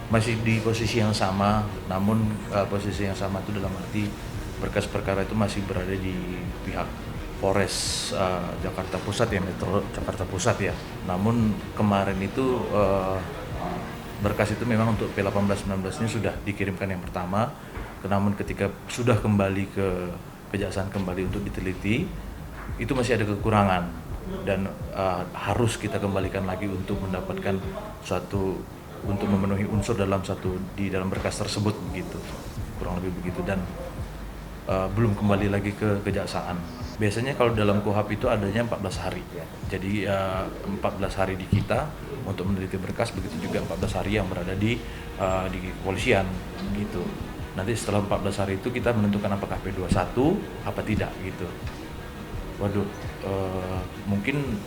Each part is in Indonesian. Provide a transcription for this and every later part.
masih di posisi yang sama, namun posisi yang sama itu dalam arti berkas perkara itu masih berada di pihak Polres Jakarta Pusat ya, Metro Jakarta Pusat ya. Namun kemarin itu berkas itu memang untuk P18-19 ini sudah dikirimkan yang pertama, namun ketika sudah kembali ke Kejaksaan kembali untuk diteliti, itu masih ada kekurangan dan harus kita kembalikan lagi untuk mendapatkan untuk memenuhi unsur di dalam berkas tersebut begitu, kurang lebih begitu, dan belum kembali lagi ke Kejaksaan. Biasanya kalau dalam KUHP itu adanya 14 hari. Jadi 14 hari di kita untuk meneliti berkas, begitu juga 14 hari yang berada di kepolisian gitu. Nanti setelah 14 hari itu kita menentukan apakah P21 apa tidak gitu. Waduh, mungkin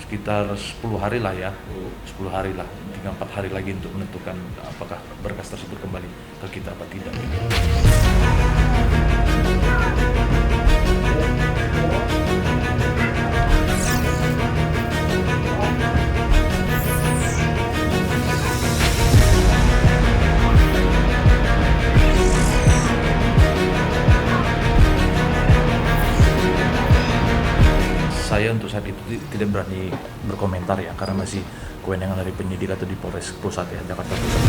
sekitar 10 hari lah ya, 10 hari lah, tinggal 4 hari lagi untuk menentukan apakah berkas tersebut kembali ke kita apa tidak gitu. Saya untuk saat itu tidak berani berkomentar ya, karena masih kewenangan dari penyidik atau di Polres Pusat ya, Jakarta Pusat.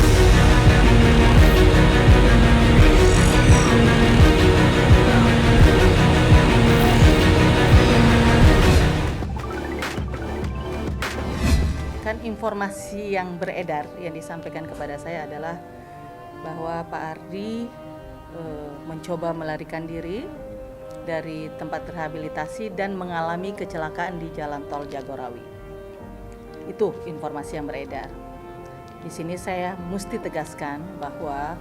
Kan informasi yang beredar yang disampaikan kepada saya adalah bahwa Pak Ardi mencoba melarikan diri dari tempat rehabilitasi dan mengalami kecelakaan di Jalan Tol Jagorawi. Itu informasi yang beredar. Di sini saya mesti tegaskan bahwa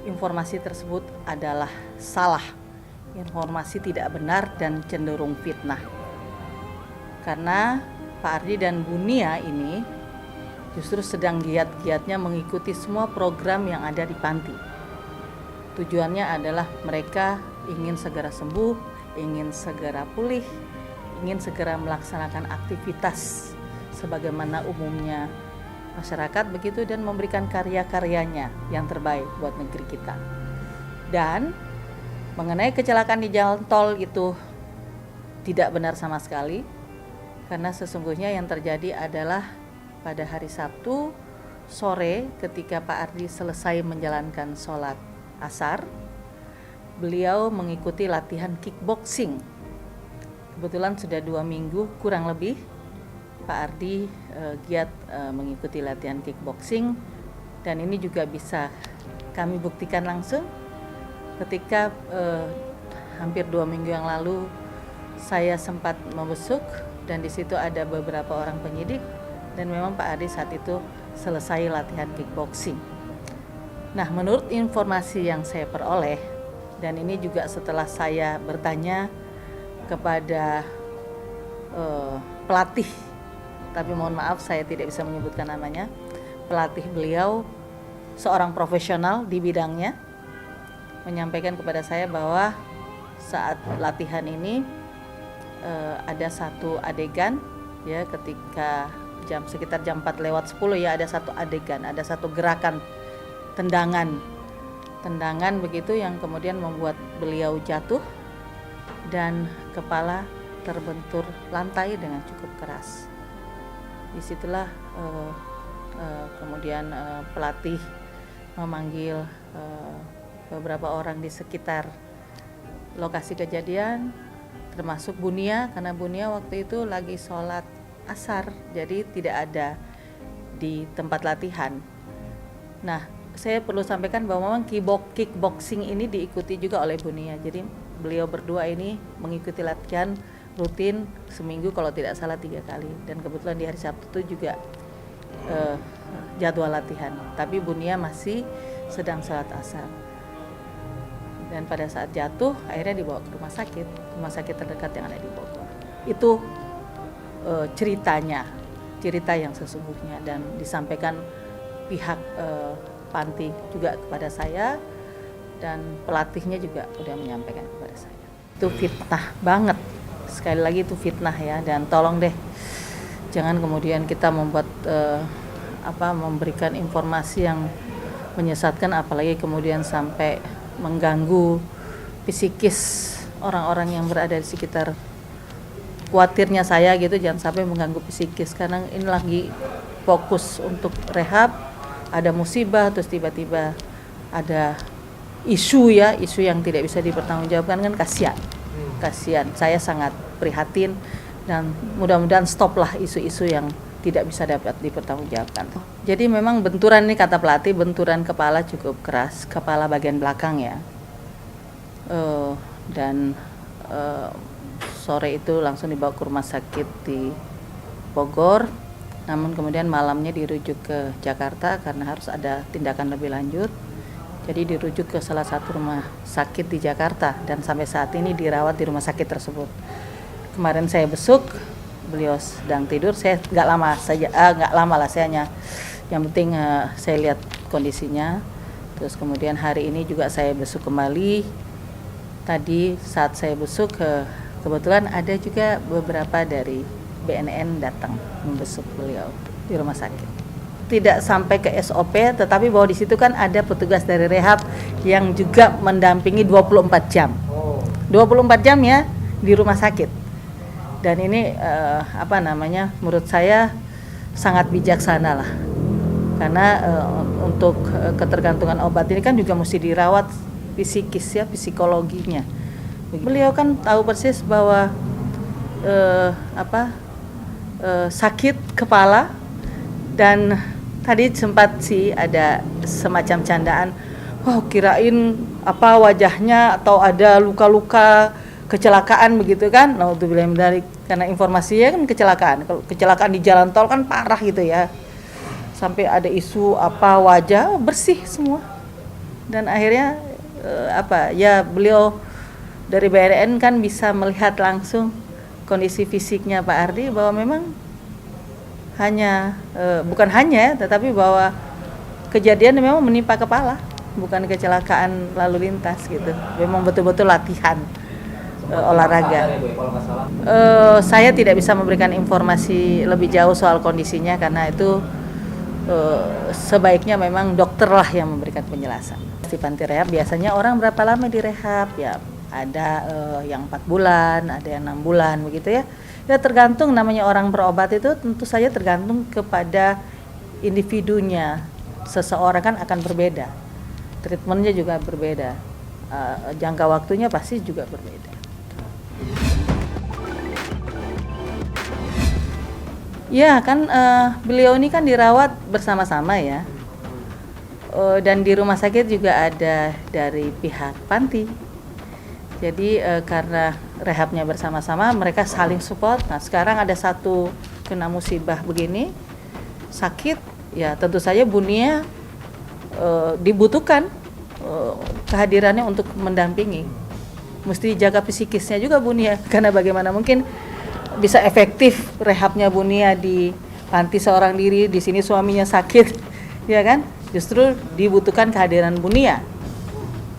informasi tersebut adalah salah. Informasi tidak benar dan cenderung fitnah. Karena Pak Ardi dan Bu Nia ini justru sedang giat-giatnya mengikuti semua program yang ada di panti. Tujuannya adalah mereka ingin segera sembuh, ingin segera pulih, ingin segera melaksanakan aktivitas sebagaimana umumnya masyarakat begitu, dan memberikan karya-karyanya yang terbaik buat negeri kita. Dan mengenai kecelakaan di jalan tol itu tidak benar sama sekali, karena sesungguhnya yang terjadi adalah pada hari Sabtu sore ketika Pak Ardi selesai menjalankan sholat asar, beliau mengikuti latihan kickboxing. Kebetulan sudah 2 minggu kurang lebih Pak Ardi giat mengikuti latihan kickboxing, dan ini juga bisa kami buktikan langsung ketika hampir 2 minggu yang lalu saya sempat membesuk, dan di situ ada beberapa orang penyidik, dan memang Pak Ardi saat itu selesai latihan kickboxing. Nah, menurut informasi yang saya peroleh, dan ini juga setelah saya bertanya kepada pelatih, tapi mohon maaf saya tidak bisa menyebutkan namanya, pelatih beliau seorang profesional di bidangnya, menyampaikan kepada saya bahwa saat latihan ini ada satu adegan ya, ketika sekitar jam 4:10 ya, ada satu adegan, ada satu gerakan tendangan begitu yang kemudian membuat beliau jatuh dan kepala terbentur lantai dengan cukup keras. Disitulah kemudian pelatih memanggil beberapa orang di sekitar lokasi kejadian, termasuk Bu Nia, karena Bu Nia waktu itu lagi sholat asar, jadi tidak ada di tempat latihan. Nah, saya perlu sampaikan bahwa memang kickboxing ini diikuti juga oleh Bu Nia. Jadi beliau berdua ini mengikuti latihan rutin seminggu kalau tidak salah 3 kali. Dan kebetulan di hari Sabtu itu juga jadwal latihan. Tapi Bu Nia masih sedang sholat asar. Dan pada saat jatuh akhirnya dibawa ke rumah sakit terdekat yang ada di Bogor. Itu cerita yang sesungguhnya, dan disampaikan pihak panti juga kepada saya, dan pelatihnya juga udah menyampaikan kepada saya. Itu fitnah banget, sekali lagi itu fitnah ya, dan tolong deh jangan kemudian kita membuat memberikan informasi yang menyesatkan, apalagi kemudian sampai mengganggu psikis orang-orang yang berada di sekitar. Khawatirnya saya gitu, jangan sampai mengganggu psikis, karena ini lagi fokus untuk rehab, ada musibah terus tiba-tiba ada isu yang tidak bisa dipertanggungjawabkan, kan kasihan. Saya sangat prihatin dan mudah-mudahan stop lah isu-isu yang tidak bisa dapat dipertanggungjawabkan. Jadi memang benturan ini, kata pelatih, benturan kepala cukup keras, kepala bagian belakang ya. Sore itu langsung dibawa ke rumah sakit di Bogor, namun kemudian malamnya dirujuk ke Jakarta karena harus ada tindakan lebih lanjut. Jadi dirujuk ke salah satu rumah sakit di Jakarta dan sampai saat ini dirawat di rumah sakit tersebut. Kemarin saya besuk, beliau sedang tidur, saya nggak lama lah, saya hanya yang penting saya lihat kondisinya. Terus kemudian hari ini juga saya besuk kembali. Tadi saat saya besuk, kebetulan ada juga beberapa dari BNN datang membesuk beliau di rumah sakit. Tidak sampai ke SOP, tetapi bahwa di situ kan ada petugas dari rehab yang juga mendampingi 24 jam. 24 jam ya di rumah sakit. Dan ini menurut saya sangat bijaksana lah. Karena untuk ketergantungan obat ini kan juga mesti dirawat psikis ya, psikologinya. Beliau kan tahu persis bahwa sakit kepala, dan tadi sempat sih ada semacam candaan, kirain wajahnya atau ada luka-luka kecelakaan begitu kan. Nah, untuk bilang dari, karena informasinya kan kecelakaan. Kalau kecelakaan di jalan tol kan parah gitu ya. Sampai ada isu wajah bersih semua. Dan akhirnya beliau dari BNN kan bisa melihat langsung kondisi fisiknya Pak Ardi, bahwa memang bukan hanya, tetapi bahwa kejadian memang menimpa kepala, bukan kecelakaan lalu lintas gitu. Memang betul-betul latihan olahraga. Saya tidak bisa memberikan informasi lebih jauh soal kondisinya karena itu sebaiknya memang dokter lah yang memberikan penjelasan. Di panti rehab biasanya orang berapa lama direhab ya? Ada yang 4 bulan, ada yang 6 bulan begitu ya. Ya tergantung, namanya orang berobat itu tentu saja tergantung kepada individunya. Seseorang kan akan berbeda, treatmentnya juga berbeda, jangka waktunya pasti juga berbeda. Ya kan beliau ini kan dirawat bersama-sama ya, dan di rumah sakit juga ada dari pihak panti. Jadi karena rehabnya bersama-sama, mereka saling support. Nah sekarang ada satu kena musibah begini, sakit, ya tentu saja Bu Nia dibutuhkan kehadirannya untuk mendampingi. Mesti jaga psikisnya juga Bu Nia, karena bagaimana mungkin bisa efektif rehabnya Bu Nia di panti seorang diri, di sini suaminya sakit, ya kan? Justru dibutuhkan kehadiran Bu Nia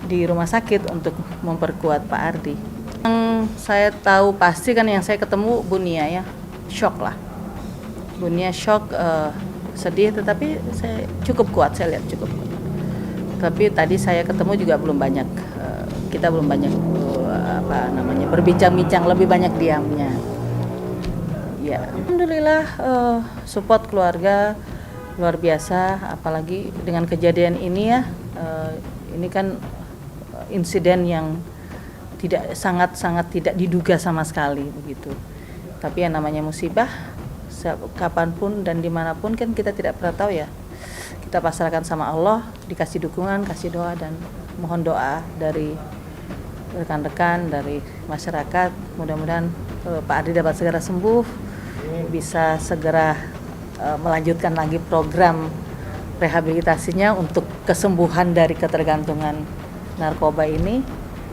di rumah sakit untuk memperkuat Pak Ardi. Yang saya tahu pasti kan, yang saya ketemu Bu Nia ya, shock lah. Bu Nia shock, sedih, tetapi saya cukup kuat, saya lihat cukup kuat. Tapi tadi saya ketemu juga belum banyak, kita belum banyak berbincang-bincang, lebih banyak diamnya. Ya, alhamdulillah support keluarga luar biasa, apalagi dengan kejadian ini ya. Ini kan insiden yang sangat tidak diduga sama sekali begitu. Tapi yang namanya musibah, kapanpun dan dimanapun kan kita tidak pernah tahu ya. Kita pasrahkan sama Allah, dikasih dukungan, kasih doa, dan mohon doa dari rekan-rekan, dari masyarakat. Mudah-mudahan Pak Ardi dapat segera sembuh, bisa segera melanjutkan lagi program rehabilitasinya untuk kesembuhan dari ketergantungan narkoba ini,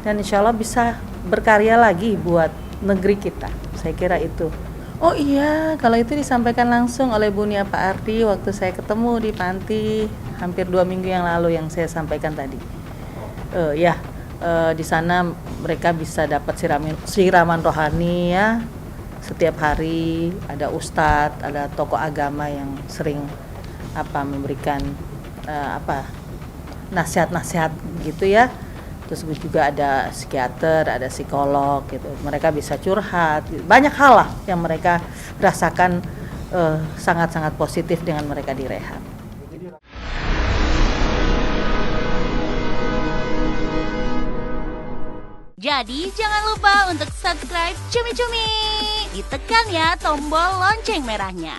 dan insya Allah bisa berkarya lagi buat negeri kita. Saya kira itu. Oh iya, kalau itu disampaikan langsung oleh Bu Nia Pak Ardi waktu saya ketemu di panti hampir 2 minggu yang lalu, yang saya sampaikan tadi. Di sana mereka bisa dapat siraman rohani ya. Setiap hari ada ustadz, ada tokoh agama yang sering memberikan nasihat-nasihat gitu ya. Terus juga ada psikiater, ada psikolog gitu. Mereka bisa curhat, banyak hal lah yang mereka rasakan sangat-sangat positif dengan mereka direhab. Jadi jangan lupa untuk subscribe Cumi Cumi. Ditekan ya tombol lonceng merahnya.